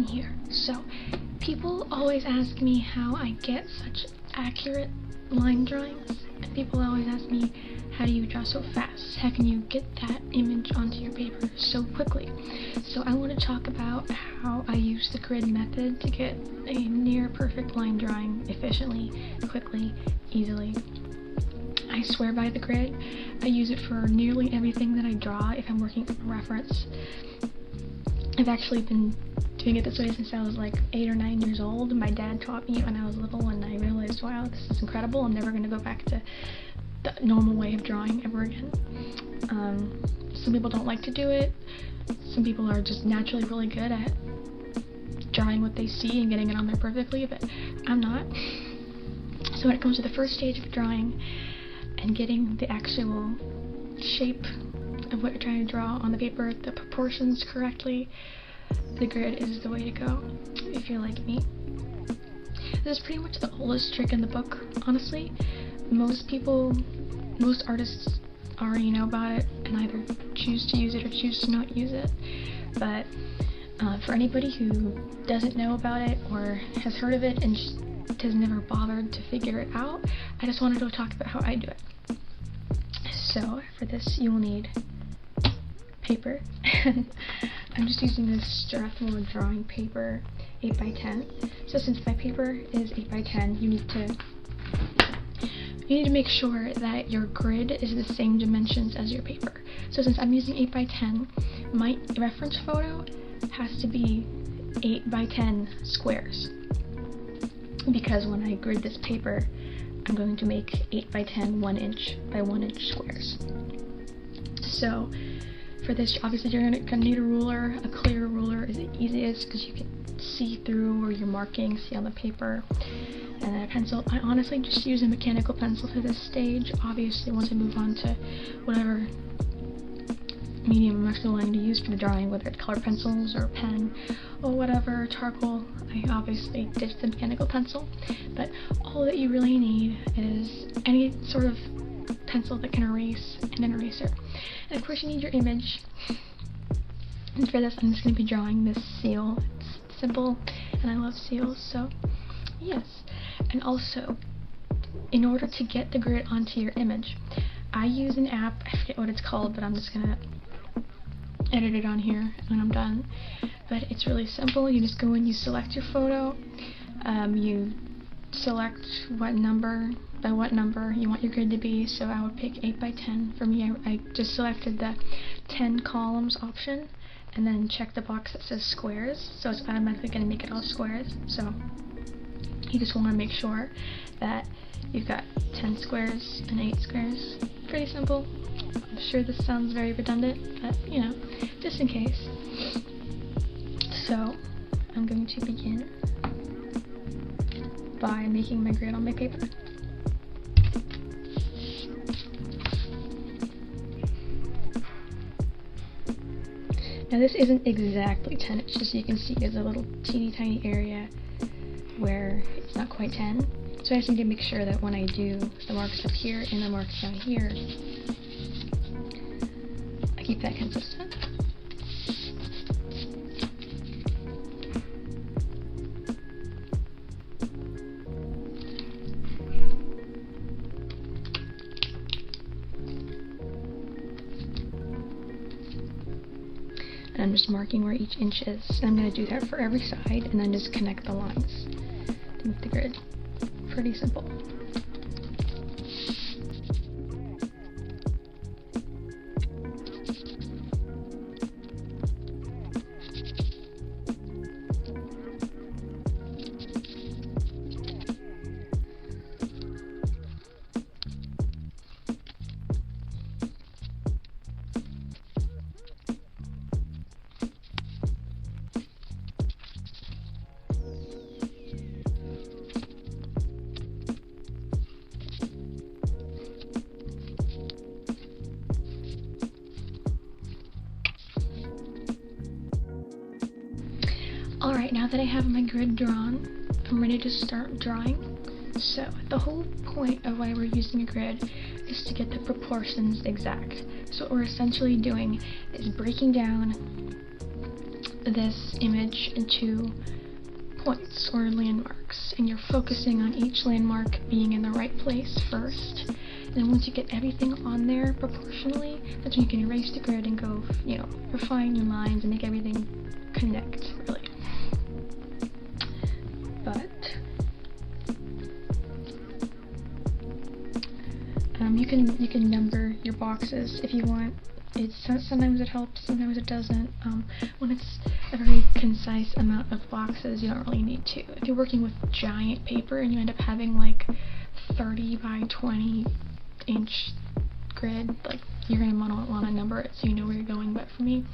in here. So people always ask me how I get such accurate line drawings, and people always ask me, how do you draw so fast? How can you get that image onto your paper so quickly? So I want to talk about how I use the grid method to get a near perfect line drawing efficiently, quickly, easily. I swear by the grid. I use it for nearly everything that I draw if I'm working from a reference. I've actually been doing it this way since I was like 8 or 9 years old. My dad taught me when I was little, and I realized, wow, this is incredible. I'm never going to go back to the normal way of drawing ever again. Some people don't like to do it. Some people are just naturally really good at drawing what they see and getting it on there perfectly, but I'm not. So when it comes to the first stage of drawing and getting the actual shape of what you're trying to draw on the paper, the proportions correctly, the grid is the way to go if you're like me. This is pretty much the oldest trick in the book, honestly. Most artists already know about it and either choose to use it or choose to not use it. But for anybody who doesn't know about it or has heard of it and just has never bothered to figure it out, I just wanted to talk about how I do it. So for this you will need paper. I'm just using this Strathmore drawing paper 8x10. So since my paper is 8x10, you need to make sure that your grid is the same dimensions as your paper. So since I'm using 8x10, my reference photo has to be 8x10 squares. Because when I grid this paper, I'm going to make 8x10 1 inch by 1 inch squares. So for this, obviously you're gonna need a ruler. A clear ruler is the easiest because you can see through where you're marking, see on the paper. And then a pencil. I honestly just use a mechanical pencil for this stage. Obviously, once I move on to whatever medium I'm actually wanting to use for the drawing, whether it's colored pencils or a pen or whatever, charcoal, I obviously ditch the mechanical pencil. But all that you really need is any sort of pencil that can erase and an eraser. And of course you need your image. And for this I'm just going to be drawing this seal. It's simple and I love seals, so yes. And also, in order to get the grid onto your image, I use an app, I forget what it's called, but I'm just gonna edit it on here when I'm done. But it's really simple. You just go in, you select your photo, you select what number you want your grid to be. So I would pick 8x10. For me, I just selected the 10 columns option, and then check the box that says squares, so it's automatically gonna make it all squares. So you just want to make sure that you've got 10 squares and 8 squares. Pretty simple. I'm sure this sounds very redundant, but you know, just in case. So I'm going to begin by making my grid on my paper. Now this isn't exactly 10 inches, you can see there's a little teeny tiny area where it's not quite 10. So I just need to make sure that when I do the marks up here and the marks down here, I keep that consistent. And I'm just marking where each inch is. And I'm going to do that for every side and then just connect the lines to make the grid. Pretty simple. Alright, now that I have my grid drawn, I'm ready to start drawing. So, the whole point of why we're using a grid is to get the proportions exact. So what we're essentially doing is breaking down this image into points or landmarks, and you're focusing on each landmark being in the right place first. And then once you get everything on there proportionally, that's when you can erase the grid and go, you know, refine your lines and make everything connect, really. But you can number your boxes if you want. Sometimes it helps, sometimes it doesn't. When it's a very concise amount of boxes, you don't really need to. If you're working with giant paper and you end up having like 30 by 20 inch grid, like, you're gonna want to number it so you know where you're going. But for me,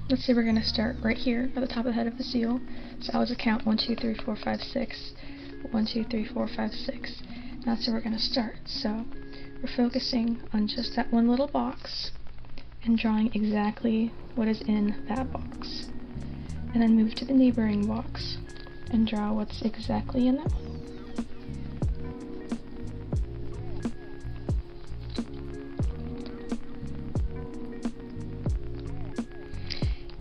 let's say we're gonna start right here at the top of the head of the seal. So I'll just count 1, 2, 3, 4, 5, 6. 1, 2, 3, 4, 5, 6. That's where we're gonna start. So we're focusing on just that one little box and drawing exactly what is in that box. And then move to the neighboring box and draw what's exactly in that one.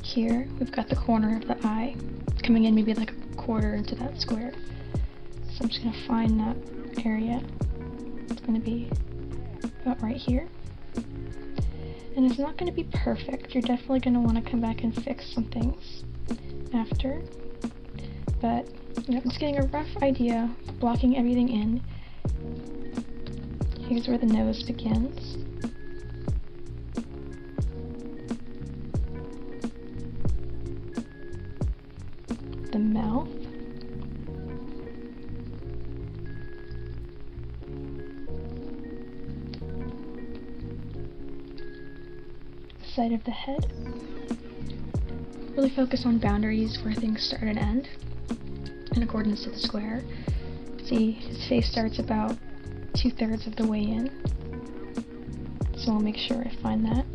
Here we've got the corner of the eye coming in maybe like a quarter into that square. So I'm just going to find that area. It's going to be about right here. And it's not going to be perfect. You're definitely going to want to come back and fix some things after. But you know, just getting a rough idea, blocking everything in. Here's where the nose begins. The mouth. Side of the head. Really focus on boundaries where things start and end in accordance to the square. See, his face starts about 2/3 of the way in, so I'll make sure I find that.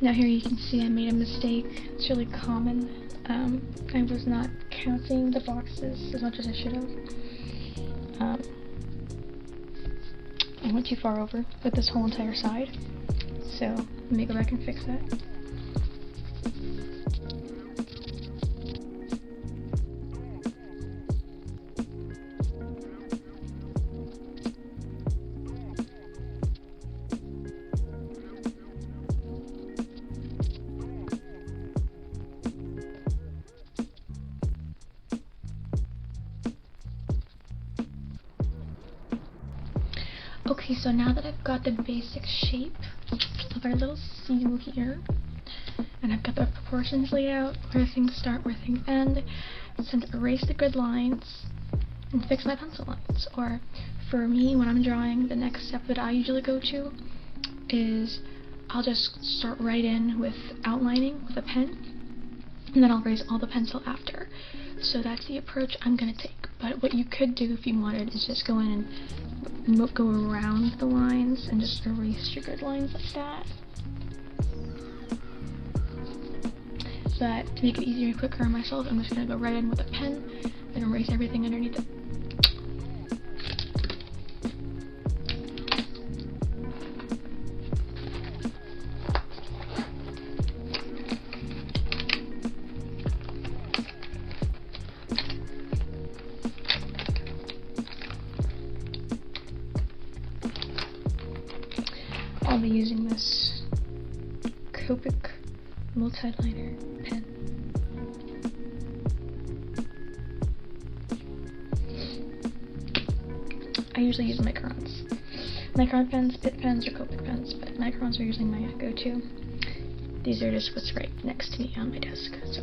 Now here you can see I made a mistake. It's really common. I was not counting the boxes as much as I should have. I went too far over with this whole entire side. So let me go back and fix that. Okay, so now that I've got the basic shape of our little seal here, and I've got the proportions laid out, where things start, where things end, it's time to erase the grid lines and fix my pencil lines. Or for me, when I'm drawing, the next step that I usually go to is I'll just start right in with outlining with a pen, and then I'll erase all the pencil after. So that's the approach I'm going to take. But what you could do if you wanted is just go in and go around the lines and just erase your grid lines like that. But to make it easier and quicker on myself, I'm just going to go right in with a pen and erase everything underneath it. I'll be using this Copic multi-liner pen. I usually use microns. Micron pens, Pitt pens, or Copic pens, but microns are usually my go-to. These are just what's right next to me on my desk, so.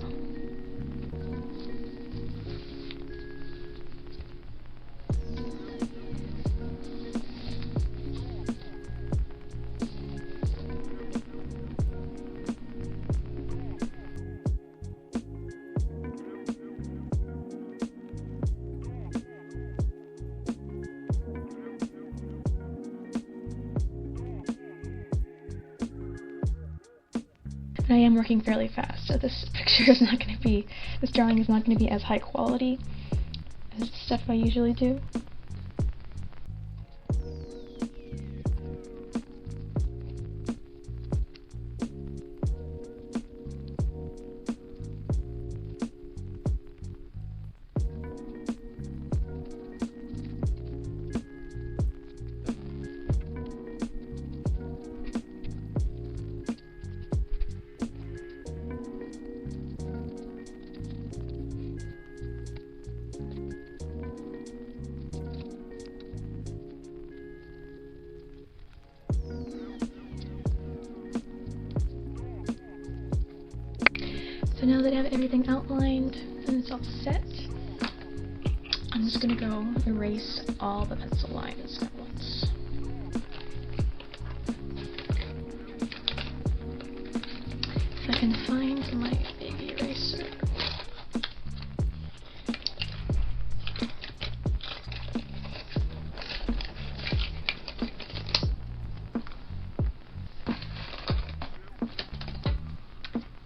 am working fairly fast, so this picture is not going to be, this drawing is not going to be as high quality as the stuff I usually do. So now that I have everything outlined and it's all set, I'm just gonna go erase all the pencil lines at once. If I can find my baby eraser.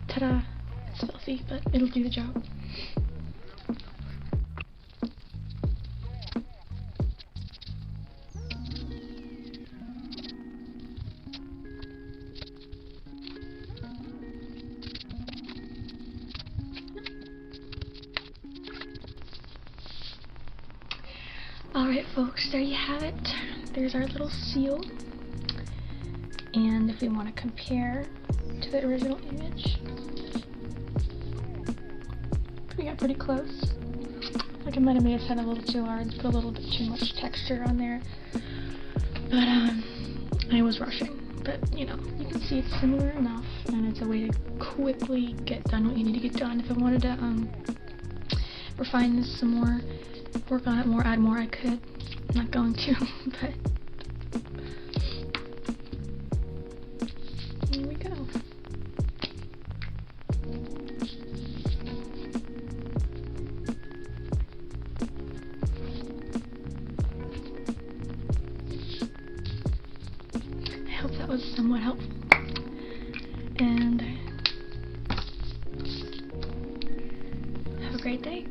Ta-da! It's filthy, but it'll do the job. Alright folks, there you have it. There's our little seal. And if we want to compare to the original image, we got pretty close. Like I might have made his head a little too large, put a little bit too much texture on there. But I was rushing. But you know, you can see it's similar enough, and it's a way to quickly get done what you need to get done. If I wanted to refine this some more, work on it more, add more, I could. I'm not going to, but here we go. I hope that was somewhat helpful, and have a great day.